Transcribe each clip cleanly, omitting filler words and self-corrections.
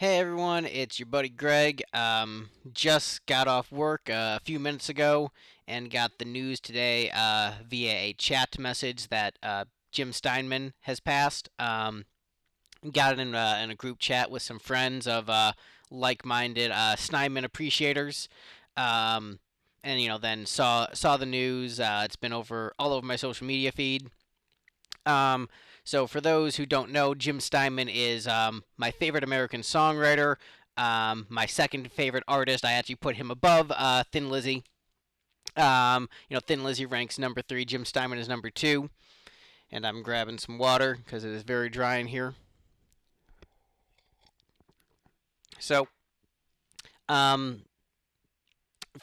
Hey everyone, it's your buddy Greg. Just got off work a few minutes ago and got the news today via a chat message that Jim Steinman has passed. Got it in a group chat with some friends of like-minded Steinman appreciators. Um, and then saw the news. It's been over all over my social media feed. Um, so for those who don't know, Jim Steinman is my favorite American songwriter. My second favorite artist. I actually put him above Thin Lizzy. Thin Lizzy ranks number three. Jim Steinman is number two. And I'm grabbing some water because it is very dry in here. So, um,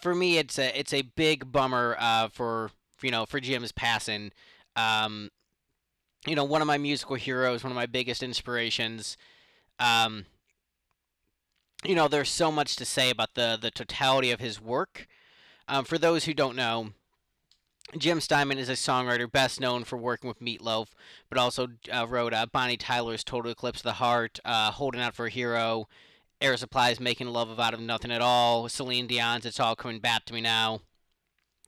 for me, it's a big bummer for Jim's passing. Um, one of my musical heroes, one of my biggest inspirations. Um, there's so much to say about the totality of his work. For those who don't know, Jim Steinman is a songwriter best known for working with Meatloaf, but also wrote Bonnie Tyler's "Total Eclipse of the Heart," "Holding Out for a Hero," Air Supply's "Making Love Out of Nothing at All," Celine Dion's "It's All Coming Back to Me Now."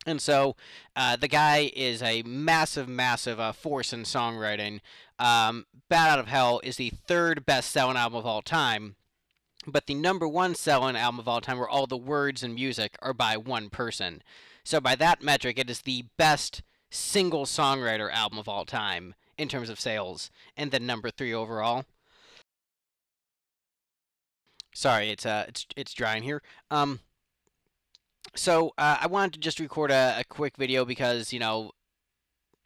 And so, the guy is a massive, massive force in songwriting. "Bat Out of Hell" is the third best-selling album of all time, but the number one selling album of all time, where all the words and music are by one person. So by that metric, it is the best single songwriter album of all time in terms of sales, and then number three overall. Sorry, it's dry in here. I wanted to just record a quick video because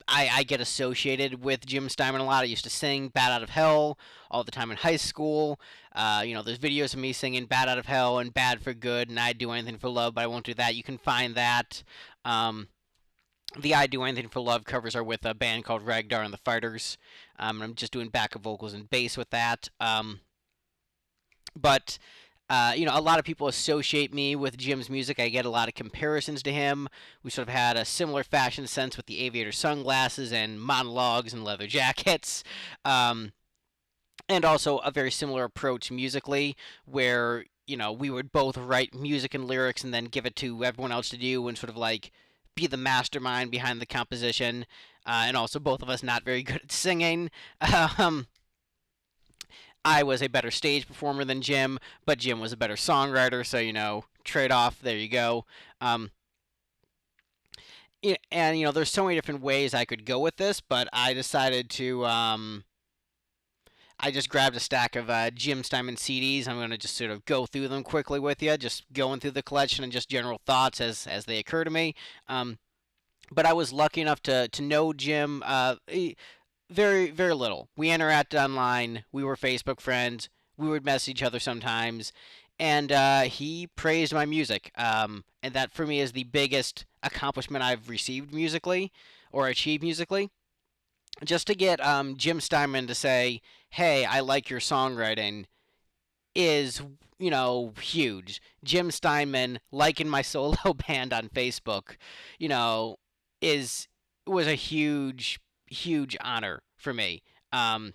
I get associated with Jim Steinman a lot. I used to sing "Bat Out of Hell" all the time in high school. There's videos of me singing "Bat Out of Hell" and "Bad for Good" and "I'd Do Anything for Love," but I won't do that. You can find that. The "I'd Do Anything for Love" covers are with a band called Ragnar and the Fighters. And I'm just doing backup vocals and bass with that. But a lot of people associate me with Jim's music. I get a lot of comparisons to him. We sort of had a similar fashion sense with the aviator sunglasses and monologues and leather jackets. And also a very similar approach musically, where we would both write music and lyrics and then give it to everyone else to do and sort of like be the mastermind behind the composition. And also both of us not very good at singing. Um, I was a better stage performer than Jim, but Jim was a better songwriter. So trade off. There you go. Um, and there's so many different ways I could go with this, but I decided to. I just grabbed a stack of Jim Steinman CDs. I'm going to just sort of go through them quickly with you, just going through the collection and just general thoughts as they occur to me. But I was lucky enough to know Jim very, very little. We interacted online. We were Facebook friends. We would message each other sometimes. And he praised my music. And that for me is the biggest accomplishment I've received musically or achieved musically. Just to get Jim Steinman to say, "Hey, I like your songwriting," is huge. Jim Steinman liking my solo band on Facebook, you know, is was a huge, huge honor for me. Um,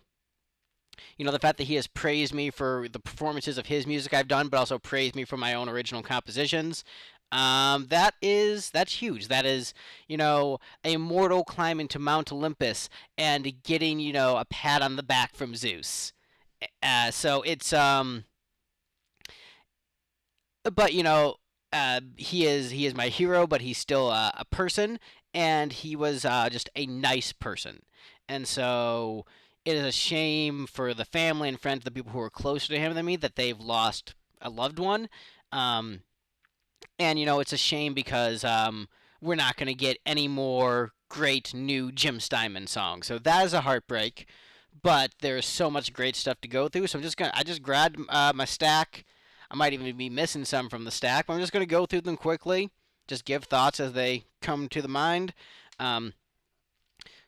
the fact that he has praised me for the performances of his music I've done, but also praised me for my own original compositions. That's huge. That is, a mortal climbing to Mount Olympus and getting, a pat on the back from Zeus. So but he is my hero, but he's still a person, and he was just a nice person, and so it is a shame for the family and friends, the people who are closer to him than me, that they've lost a loved one. Um, and it's a shame because we're not going to get any more great new Jim Steinman songs. So that is a heartbreak. But there's so much great stuff to go through. So I just grabbed my stack. I might even be missing some from the stack, but I'm just gonna go through them quickly. Just give thoughts as they come to the mind. Um,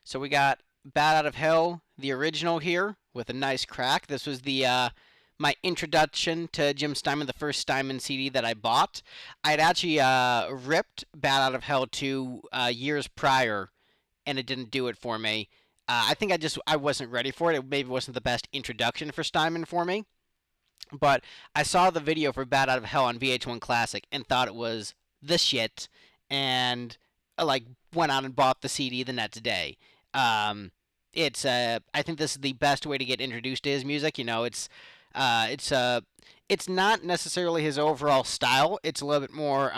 so we got "Bat Out of Hell," the original here with a nice crack. This was the my introduction to Jim Steinman, the first Steinman CD that I bought. I had actually ripped "Bat Out of Hell" 2 years prior, and it didn't do it for me. I think I wasn't ready for it. It maybe wasn't the best introduction for Steinman for me. But I saw the video for Bat Out of Hell on VH1 Classic and thought it was the shit, and like went out and bought the CD the next day. Um, I think this is the best way to get introduced to his music. Uh, it's uh, it's not necessarily his overall style. It's a little bit more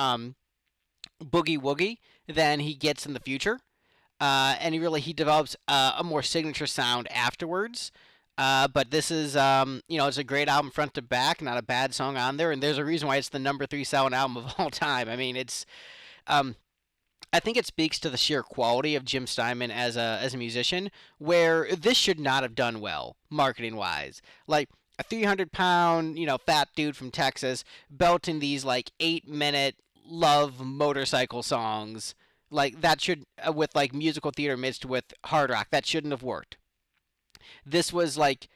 boogie woogie than he gets in the future. And he develops a more signature sound afterwards. But this is it's a great album front to back, not a bad song on there, and there's a reason why it's the number three selling album of all time. I mean, um, I think it speaks to the sheer quality of Jim Steinman as a musician, where this should not have done well marketing wise. Like a 300 pound fat dude from Texas belting these like 8 minute love motorcycle songs like that should with like musical theater mixed with hard rock that shouldn't have worked. This was like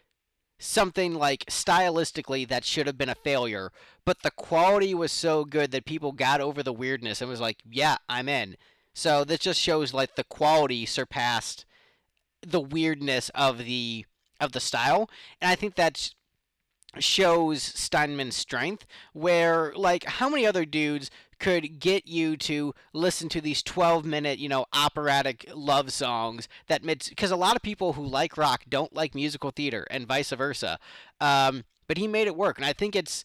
something like stylistically that should have been a failure, but the quality was so good that people got over the weirdness and was like, "Yeah, I'm in." So this just shows like the quality surpassed the weirdness of the style, and I think that shows Steinman's strength. Where like how many other dudes could get you to listen to these 12-minute, operatic love songs that because a lot of people who like rock don't like musical theater and vice versa. But he made it work, and I think it's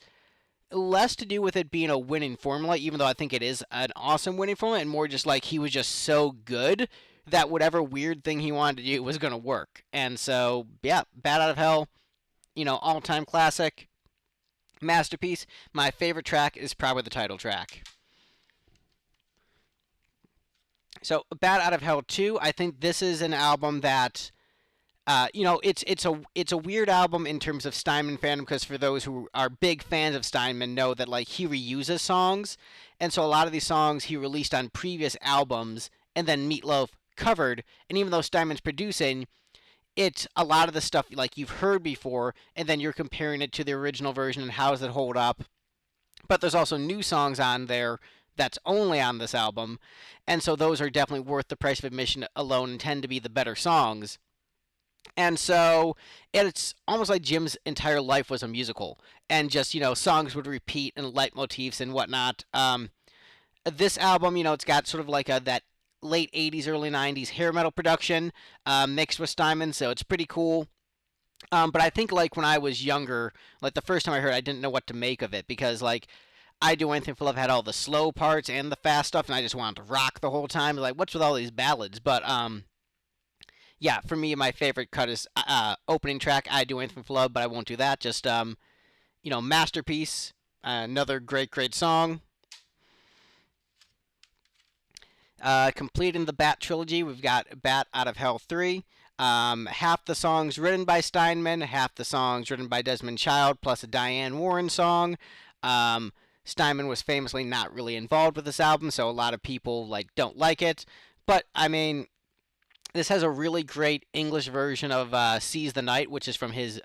less to do with it being a winning formula, even though I think it is an awesome winning formula, and more just like he was just so good that whatever weird thing he wanted to do was going to work. And so, yeah, Bad Out of Hell, all time classic, masterpiece. My favorite track is probably the title track. So, Bad Out of Hell 2, I think this is an album that it's a weird album in terms of Steinman fandom because for those who are big fans of Steinman know that like he reuses songs, and so a lot of these songs he released on previous albums and then Meatloaf covered, and even though Steinman's producing, it's a lot of the stuff like you've heard before, and then you're comparing it to the original version and how does it hold up. But there's also new songs on there that's only on this album, and so those are definitely worth the price of admission alone and tend to be the better songs. And so it's almost like Jim's entire life was a musical, and just songs would repeat and leitmotifs and whatnot. This album, it's got sort of like that late '80s, early '90s hair metal production mixed with Steinman, so it's pretty cool. But I think like when I was younger, like the first time I heard, it, I didn't know what to make of it because like I Do Anything for Love had all the slow parts and the fast stuff, and I just wanted to rock the whole time. Like, what's with all these ballads? But yeah, for me, my favorite cut is opening track. I Do Anything for Love, but I won't do that. Just masterpiece. Another great song. Completing the Bat trilogy, we've got Bat Out of Hell 3. Half the songs written by Steinman, half the songs written by Desmond Child, plus a Diane Warren song. Steinman was famously not really involved with this album, so a lot of people like don't like it. But I mean, this has a really great English version of "Seize the Night," which is from his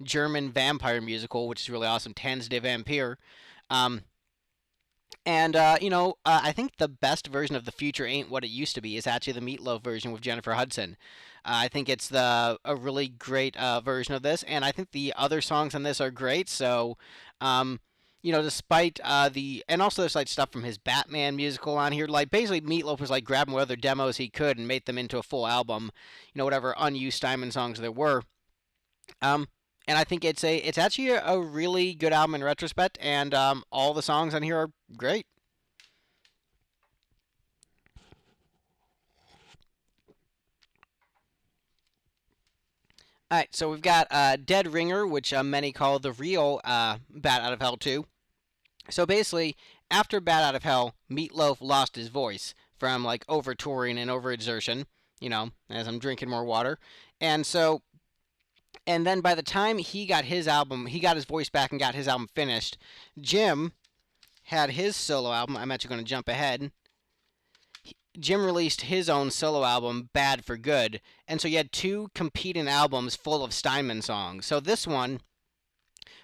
German vampire musical, which is really awesome. Tanz der Vampire. Um, and I think the best version of "The Future Ain't What It Used to Be" is actually the Meatloaf version with Jennifer Hudson. I think it's the a really great version of this, and I think the other songs on this are great. So, um, despite the and also there's like stuff from his Batman musical on here. Like basically, Meatloaf was like grabbing what other demos he could and made them into a full album. Whatever unused Steinman songs there were. Um, and I think it's actually a really good album in retrospect, and all the songs on here are great. All right, so we've got Dead Ringer, which many call the real Bat Out of Hell 2. So basically, after Bat Out of Hell, Meatloaf lost his voice from like over touring and over exertion, as I'm drinking more water. And so, and then by the time he got his album, he got his voice back and got his album finished, Jim had his solo album. I'm actually going to jump ahead. Jim released his own solo album, Bad for Good, and so you had two competing albums full of Steinman songs. So this one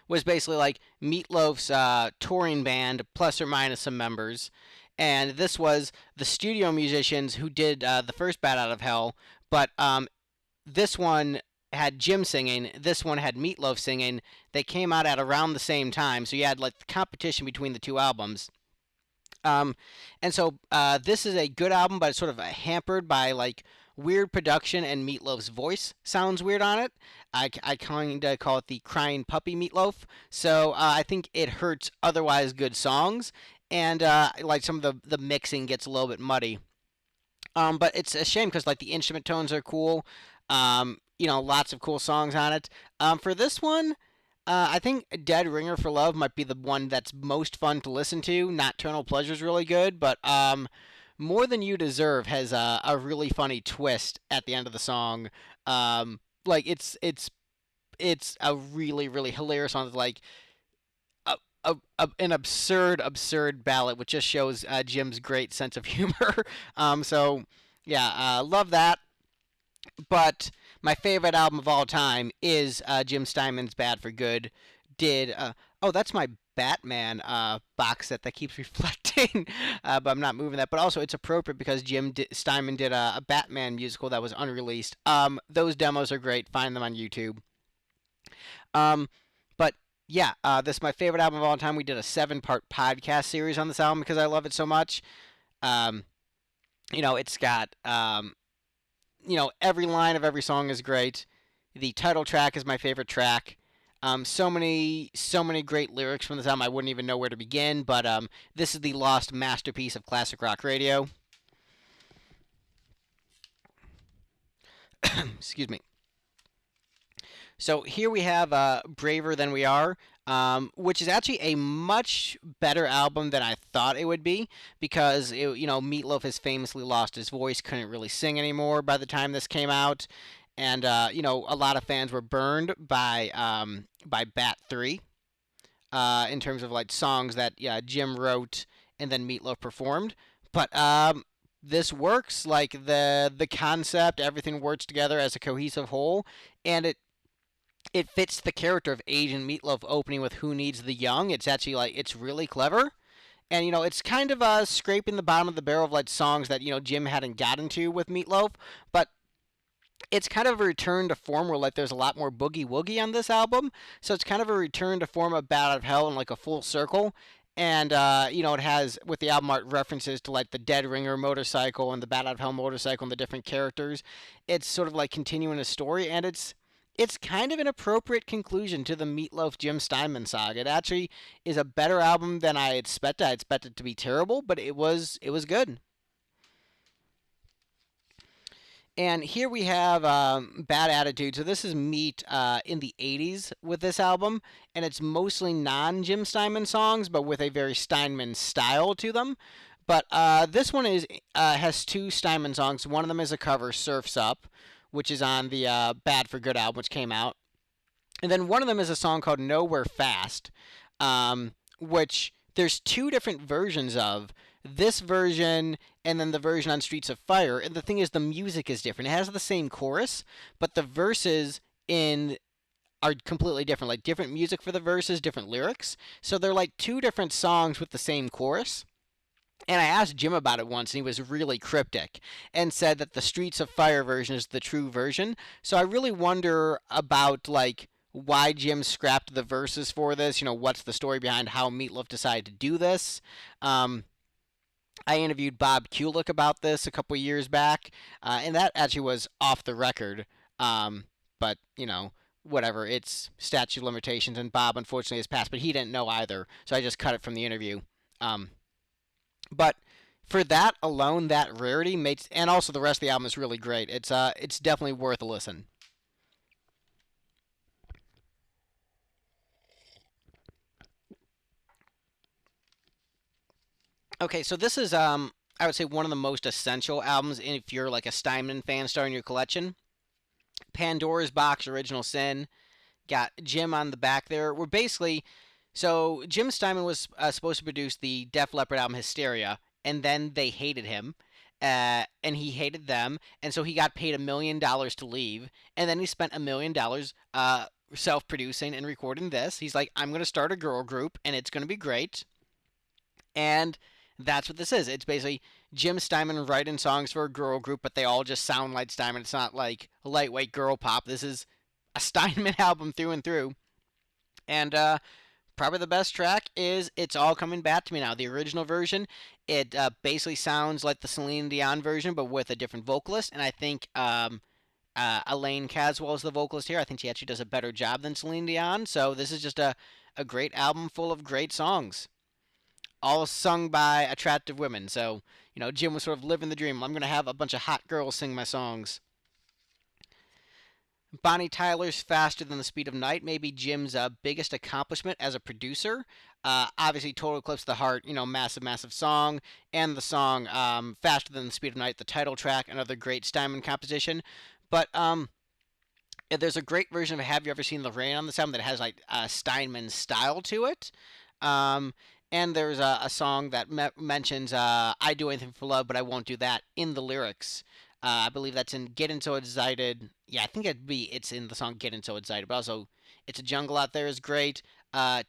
was basically like Meatloaf's touring band, plus or minus some members, and this was the studio musicians who did the first Bad Out of Hell, but this one had Jim singing. This one had Meatloaf singing. They came out at around the same time, so you had like the competition between the two albums. Um, and so this is a good album, but it's sort of hampered by like weird production and Meatloaf's voice sounds weird on it. I kind of call it the crying puppy Meatloaf. So I think it hurts otherwise good songs, and like some of the mixing gets a little bit muddy. But it's a shame because like the instrument tones are cool. Lots of cool songs on it. For this one, I think Dead Ringer for Love might be the one that's most fun to listen to. Nocturnal Pleasure's really good, but More Than You Deserve has a really funny twist at the end of the song. Like it's a really really hilarious song. Like an absurd ballad, which just shows Jim's great sense of humor. So yeah, love that. But my favorite album of all time is Jim Steinman's Bad for Good. Did oh that's my Batman box set that keeps reflecting, but I'm not moving that. But also it's appropriate because Steinman did a Batman musical that was unreleased. Those demos are great. Find them on YouTube. But yeah, this is my favorite album of all time. We did a 7-part podcast series on this album because I love it so much. Um, it's got every line of every song is great. The title track is my favorite track. So many great lyrics from this album. I wouldn't even know where to begin. But this is the lost masterpiece of classic rock radio. Excuse me. So here we have Braver Than We Are, which is actually a much better album than I thought it would be because, Meatloaf has famously lost his voice, couldn't really sing anymore by the time this came out. And, a lot of fans were burned by Bat 3 in terms of like songs that Jim wrote and then Meatloaf performed. But this works, like the concept, everything works together as a cohesive whole, and it fits the character of Agent Meatloaf opening with "Who Needs the Young." It's actually like it's really clever, and it's kind of scraping the bottom of the barrel of like songs that Jim hadn't gotten to with Meatloaf, but it's kind of a return to form where like there's a lot more boogie woogie on this album, so it's kind of a return to form of Bat Out of Hell in like a full circle. And it has with the album art references to like the Dead Ringer motorcycle and the Bat Out of Hell motorcycle and the different characters. It's sort of like continuing a story, and it's kind of an appropriate conclusion to the Meatloaf Jim Steinman saga. It actually is a better album than I expected. I expected it to be terrible, but it was good. And here we have Bad Attitude. So this is Meat in the 80s with this album, and it's mostly non-Jim Steinman songs, but with a very Steinman style to them. But this one has two Steinman songs. One of them is a cover, Surf's Up, which is on the Bad for Good album, which came out. And then one of them is a song called Nowhere Fast, which there's two different versions of. This version and then the version on Streets of Fire. And the thing is, the music is different. It has the same chorus, but the verses in are completely different. Like different music for the verses, different lyrics. So they're like two different songs with the same chorus. And I asked Jim about it once, and he was really cryptic and said that the Streets of Fire version is the true version. So I really wonder about like why Jim scrapped the verses for this. What's the story behind how Meatloaf decided to do this? I interviewed Bob Kulick about this a couple years back, and that actually was off the record. But whatever. It's statute of limitations, and Bob unfortunately has passed, but he didn't know either. So I just cut it from the interview. But for that alone, that rarity makes, and also the rest of the album is really great. It's definitely worth a listen. Okay, so this is I would say one of the most essential albums if you're like a Steinman fan starting your collection. Pandora's Box Original Sin got Jim on the back there. We're basically so Jim Steinman was supposed to produce the Def Leppard album Hysteria, and then they hated him. And he hated them, and so he got paid $1 million to leave, and then he spent $1 million self-producing and recording this. He's like, I'm gonna start a girl group, and it's gonna be great, and that's what this is. It's basically Jim Steinman writing songs for a girl group, but they all just sound like Steinman. It's not like lightweight girl pop. This is a Steinman album through and through. And probably the best track is "It's All Coming Back to Me Now." The original version, it basically sounds like the Celine Dion version, but with a different vocalist. And I think Elaine Caswell is the vocalist here. I think she actually does a better job than Celine Dion. So this is just a great album full of great songs, all sung by attractive women. So, Jim was sort of living the dream. I'm going to have a bunch of hot girls sing my songs. Bonnie Tyler's Faster Than the Speed of Night may be Jim's biggest accomplishment as a producer. Obviously, Total Eclipse of the Heart, massive, massive song. And the song Faster Than the Speed of Night, the title track, another great Steinman composition. But there's a great version of Have You Ever Seen the Rain on this album that has like Steinman's style to it. Um, and there's a song that mentions I Do Anything for Love, but I Won't Do That in the lyrics. I believe that's in Getting So Excited. Yeah, I think it's in the song Getting So Excited, but also It's a Jungle Out There is great.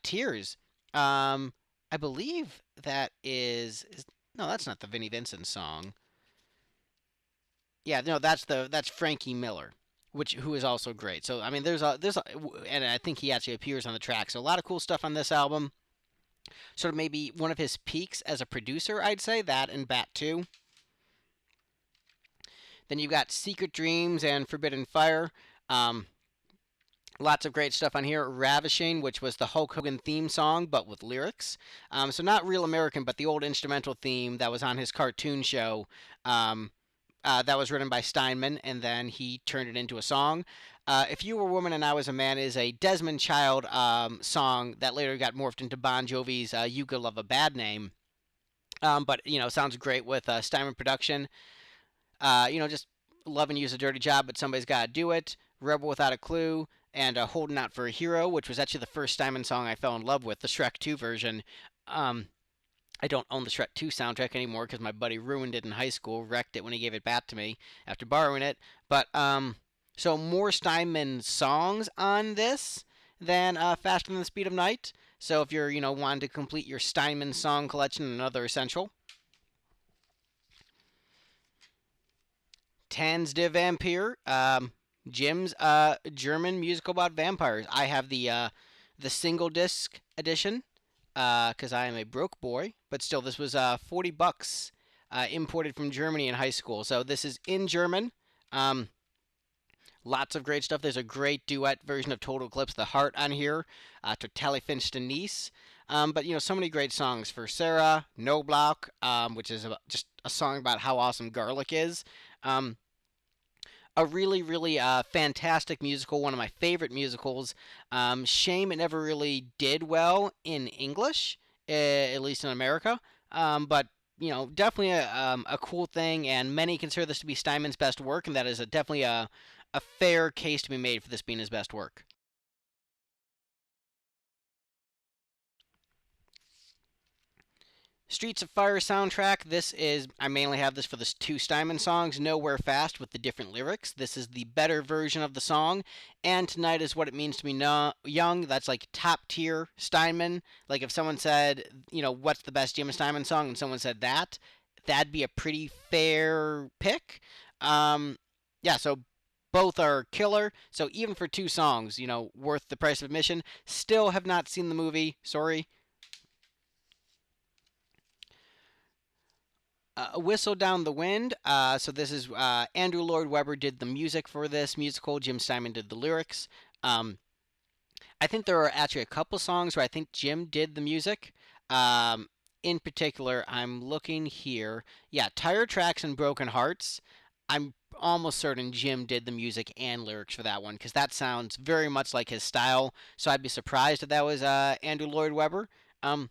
Tears. I believe that is no, that's not the Vinnie Vincent song. Yeah, no, that's Frankie Miller, who is also great. So I mean, and I think he actually appears on the track. So a lot of cool stuff on this album. Sort of maybe one of his peaks as a producer, I'd say that and Bat 2. Then you've got Secret Dreams and Forbidden Fire. Um, Lots of great stuff on here. Ravishing, which was the Hulk Hogan theme song, but with lyrics. So not Real American, but the old instrumental theme that was on his cartoon show. Um, that was written by Steinman, and then he turned it into a song. If You Were a Woman and I Was a Man is a Desmond Child song that later got morphed into Bon Jovi's You Could Love a Bad Name. But, sounds great with Steinman production. Just Love and Use a Dirty Job, but somebody's got to do it. Rebel Without a Clue, and Holding Out for a Hero, which was actually the first Steinman song I fell in love with, the Shrek 2 version. Um, I don't own the Shrek 2 soundtrack anymore because my buddy ruined it in high school, wrecked it when he gave it back to me after borrowing it. But, so more Steinman songs on this than Faster Than the Speed of Night. So if you're, wanting to complete your Steinman song collection, another essential. Tanz der Vampire, Jim's German musical about vampires. I have the single disc edition because I am a broke boy, but still, this was $40 imported from Germany in high school. So this is in German. Um, Lots of great stuff. There's a great duet version of Total Eclipse of the Heart on here, Totally Finch Denise. But so many great songs for Sarah, No Block, which is just a song about how awesome garlic is. Um, a really, really fantastic musical, one of my favorite musicals. Shame it never really did well in English, at least in America. But definitely a cool thing, and many consider this to be Steinman's best work, and that is definitely a fair case to be made for this being his best work. Streets of Fire soundtrack. I mainly have this for the two Steinman songs, Nowhere Fast with the different lyrics. This is the better version of the song. And Tonight is What It Means to Be Young. That's like top tier Steinman. Like if someone said, what's the best Jim Steinman song, and someone said that, that'd be a pretty fair pick. Yeah, so both are killer. So even for two songs, worth the price of admission. Still have not seen the movie. Sorry. Whistle Down the Wind. So this is Andrew Lloyd Webber did the music for this musical. Jim Steinman did the lyrics. Um, I think there are actually a couple songs where I think Jim did the music. In particular, I'm looking here. Yeah, Tire Tracks and Broken Hearts. I'm almost certain Jim did the music and lyrics for that one because that sounds very much like his style. So I'd be surprised if that was Andrew Lloyd Webber. Um,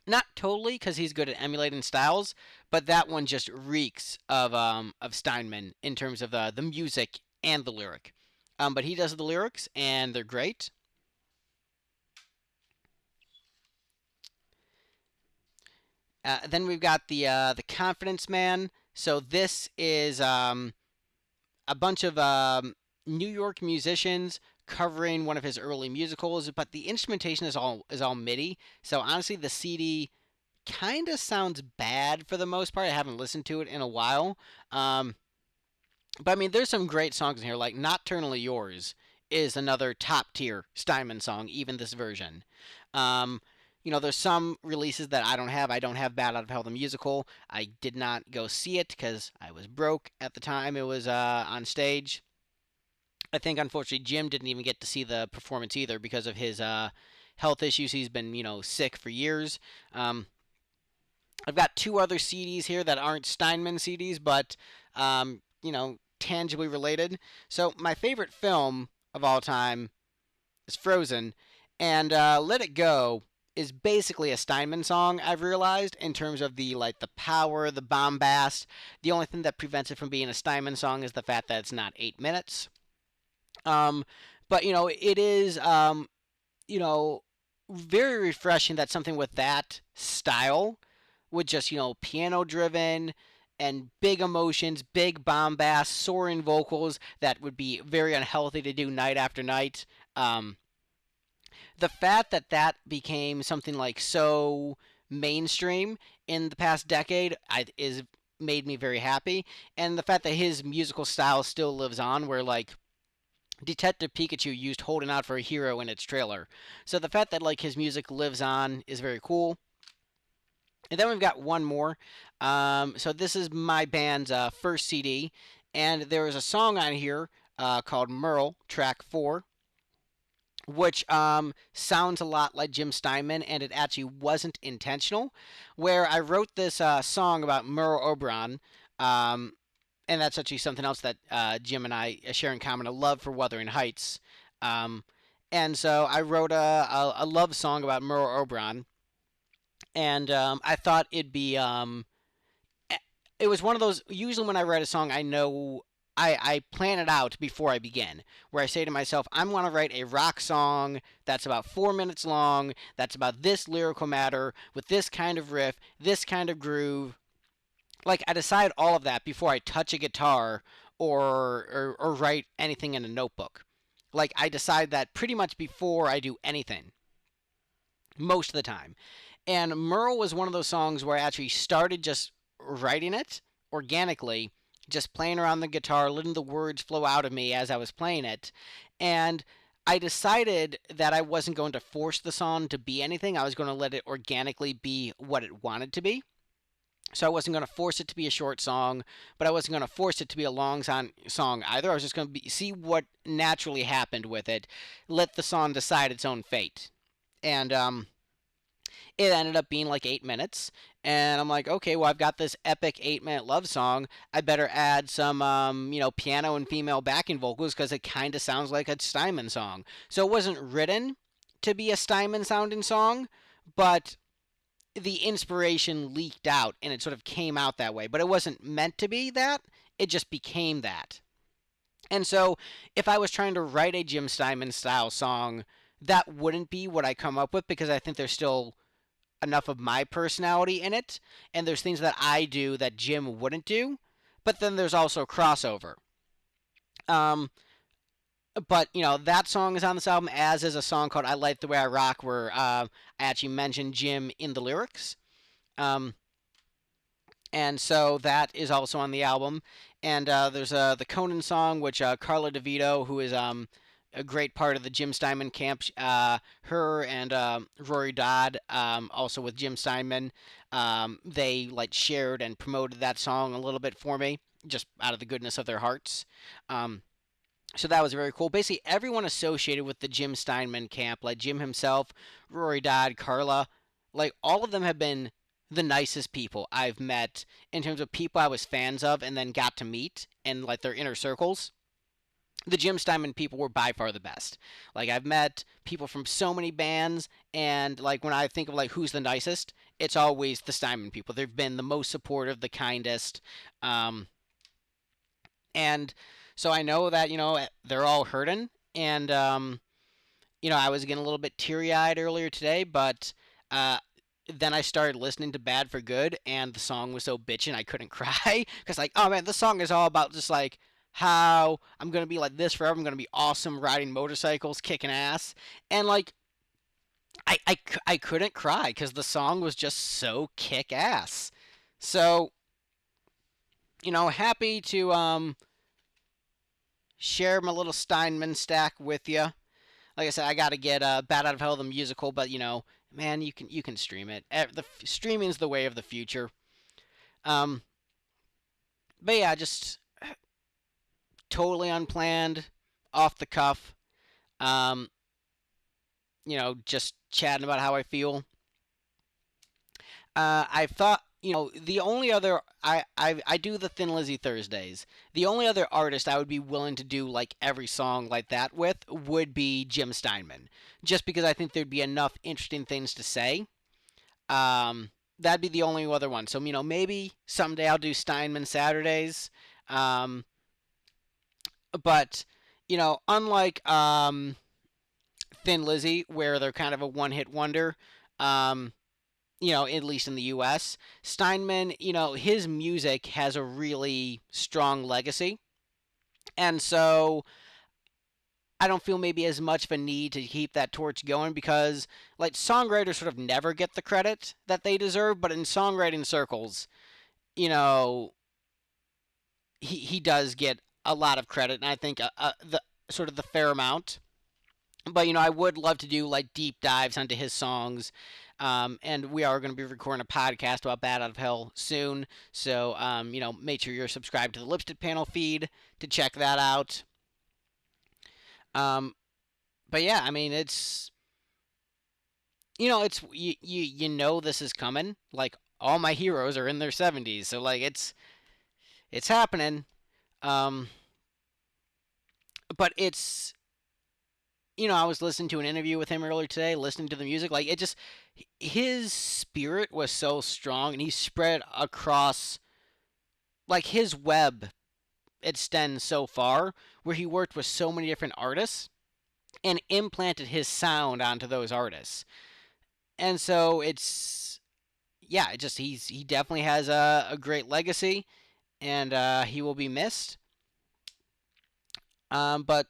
Not totally, because he's good at emulating styles, but that one just reeks of Steinman in terms of the music and the lyric. But he does the lyrics, and they're great. Then we've got the Confidence Man. So this is a bunch of New York musicians covering one of his early musicals, but the instrumentation is all MIDI. So honestly, the CD kind of sounds bad for the most part. I haven't listened to it in a while. But I mean, there's some great songs in here, like Nocturnally Yours is another top tier Steinman song, even this version. Um, there's some releases that I don't have. I don't have Bad Out of Hell the musical. I did not go see it because I was broke at the time it was on stage. I think unfortunately Jim didn't even get to see the performance either because of his health issues. He's been sick for years. Um, I've got two other CDs here that aren't Steinman CDs, but tangibly related. So my favorite film of all time is Frozen, and Let It Go is basically a Steinman song. I've realized in terms of the power, the bombast. The only thing that prevents it from being a Steinman song is the fact that it's not 8 minutes. Um, but it is you know very refreshing that something with that style, with just piano driven and big emotions, big bombast, soaring vocals that would be very unhealthy to do night after night. Um, the fact that that became something like so mainstream in the past decade is made me very happy, and the fact that his musical style still lives on, where like Detective Pikachu used "Holding Out for a Hero" in its trailer. So the fact that like his music lives on is very cool. And then we've got one more. So this is my band's first CD, and there is a song on here called "Merle," track 4, which sounds a lot like Jim Steinman, and it actually wasn't intentional. Where I wrote this song about Merle Oberon, um, and that's actually something else that Jim and I share in common, a love for Wuthering Heights. Um, and so I wrote a love song about Merle Oberon, and I thought it was one of those. Usually, when I write a song, I know I plan it out before I begin, where I say to myself, I'm going to write a rock song that's about 4 minutes long, that's about this lyrical matter, with this kind of riff, this kind of groove. Like, I decide all of that before I touch a guitar or write anything in a notebook. Like, I decide that pretty much before I do anything, most of the time. And Merle was one of those songs where I actually started just writing it organically, just playing around the guitar, letting the words flow out of me as I was playing it. And I decided that I wasn't going to force the song to be anything. I was going to let it organically be what it wanted to be. So I wasn't going to force it to be a short song, but I wasn't going to force it to be a long song either. I was just going to see what naturally happened with it, let the song decide its own fate. And it ended up being like 8 minutes. And I'm like, okay, well, I've got this epic 8 minute love song. I better add some, piano and female backing vocals because it kind of sounds like a Steinman song. So it wasn't written to be a Steinman sounding song, but the inspiration leaked out and it sort of came out that way. But it wasn't meant to be that, it just became that. And so if I was trying to write a Jim Steinman style song, that wouldn't be what I come up with because I think there's still enough of my personality in it, and there's things that I do that Jim wouldn't do, but then there's also crossover. Um, but that song is on this album, as is a song called "I Like the Way I Rock," where I actually mentioned Jim in the lyrics. Um, and so that is also on the album. And there's the Conan song, which Carla DeVito, who is a great part of the Jim Steinman camp, her and Rory Dodd, also with Jim Steinman, they like shared and promoted that song a little bit for me, just out of the goodness of their hearts. Um, so that was very cool. Basically, everyone associated with the Jim Steinman camp, like Jim himself, Rory Dodd, Carla, like all of them have been the nicest people I've met in terms of people I was fans of and then got to meet and like their inner circles. The Jim Steinman people were by far the best. Like I've met people from so many bands, and like when I think of like who's the nicest, it's always the Steinman people. They've been the most supportive, the kindest, um, and so I know that they're all hurting, and I was getting a little bit teary eyed earlier today, but uh, then I started listening to Bad for Good, and the song was so bitchin' I couldn't cry because like, oh man, this song is all about just like how I'm gonna be like this forever. I'm gonna be awesome riding motorcycles, kicking ass, and like I couldn't cry because the song was just so kick ass. So happy to share my little Steinman stack with you. Like I said, I got to get Bat Out of Hell the musical, but man, you can stream it. Streaming's the way of the future. Um, but yeah, just totally unplanned, off the cuff. Um, just chatting about how I feel. I thought, the only other I do the Thin Lizzy Thursdays. The only other artist I would be willing to do like every song like that with would be Jim Steinman, just because I think there'd be enough interesting things to say. Um, that'd be the only other one. So maybe someday I'll do Steinman Saturdays. Um, but unlike Thin Lizzy, where they're kind of a one-hit wonder. Um, at least in the US. Steinman, his music has a really strong legacy. And so I don't feel maybe as much of a need to keep that torch going because, like, songwriters sort of never get the credit that they deserve, but in songwriting circles, you know, he does get a lot of credit, and I think the sort of the fair amount. But I would love to do like deep dives onto his songs, and we are going to be recording a podcast about Bad Out of Hell soon. So make sure you're subscribed to the Lipstick Panel feed to check that out. Um, but yeah, I mean it's this is coming. Like all my heroes are in their 70s, so like it's happening. Um, but it's I was listening to an interview with him earlier today, listening to the music. Like, it just, his spirit was so strong, and he spread across, like, his web extends so far, where he worked with so many different artists and implanted his sound onto those artists. And so yeah, he definitely has a great legacy, and he will be missed. But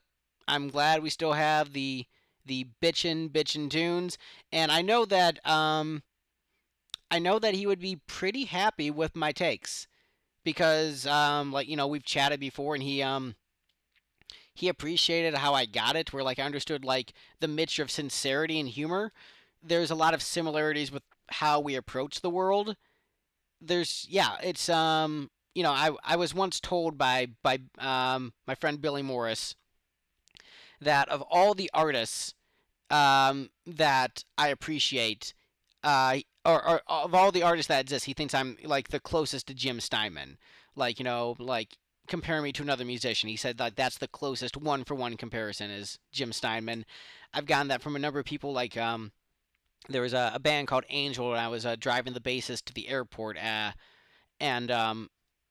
I'm glad we still have the bitchin' tunes, and I know that he would be pretty happy with my takes because like we've chatted before, and he appreciated how I got it, where like I understood like the mixture of sincerity and humor. There's a lot of similarities with how we approach the world. It's I was once told by my friend Billy Morris that of all the artists that I appreciate, or of all the artists that exist, he thinks I'm like the closest to Jim Steinman. Like like compare me to another musician. He said like that's the closest one for one comparison is Jim Steinman. I've gotten that from a number of people. Like there was a band called Angel, and I was driving the bassist to the airport, and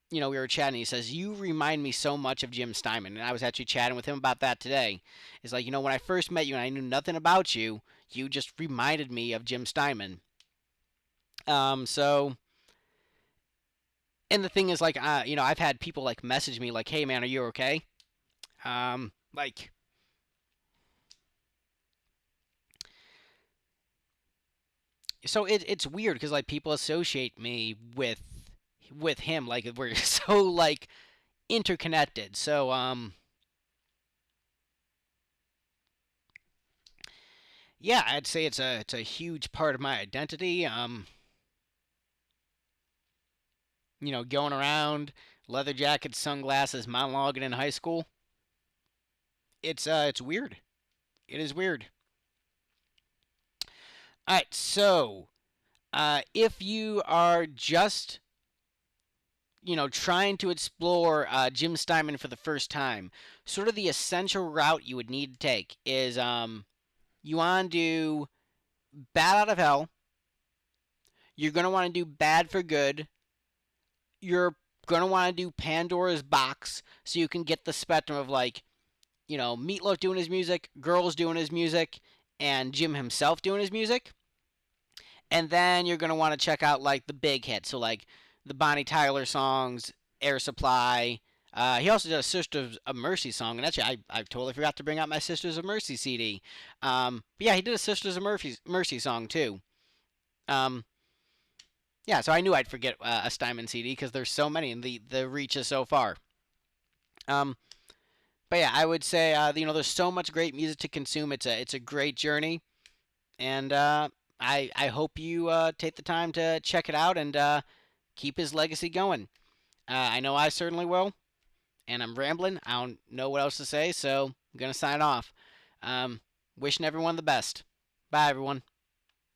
we were chatting. He says, "You remind me so much of Jim Steinman." And I was actually chatting with him about that today. It's like, when I first met you and I knew nothing about you, you just reminded me of Jim Steinman. So, and the thing is, like, I've had people, like, message me, like, "Hey, man, are you okay?" Like, so it's weird because, like, people associate me with him. Like, we're so, like, interconnected. So, yeah, I'd say it's a huge part of my identity. Going around leather jackets, sunglasses, monologuing in high school. It's weird. It is weird. All right, so if you are just trying to explore Jim Steinman for the first time, sort of the essential route you would need to take is you want to do Bad Out of Hell. You're gonna want to do Bad for Good. You're gonna want to do Pandora's Box, so you can get the spectrum of like Meatloaf doing his music, Girls doing his music, and Jim himself doing his music. And then you're gonna want to check out like the big hits, so like the Bonnie Tyler songs, Air Supply. He also did a Sisters of Mercy song, and actually I totally forgot to bring out my Sisters of Mercy CD. But yeah, he did a Sisters of Mercy song too. Um, yeah, so I knew I'd forget a Steinman CD because there's so many, and the reach is so far. Um, But yeah, I would say there's so much great music to consume. It's a great journey, and I hope you take the time to check it out and keep his legacy going. I know I certainly will, and I'm rambling. I don't know what else to say, so I'm gonna sign off. Um, Wishing everyone the best. Bye, everyone.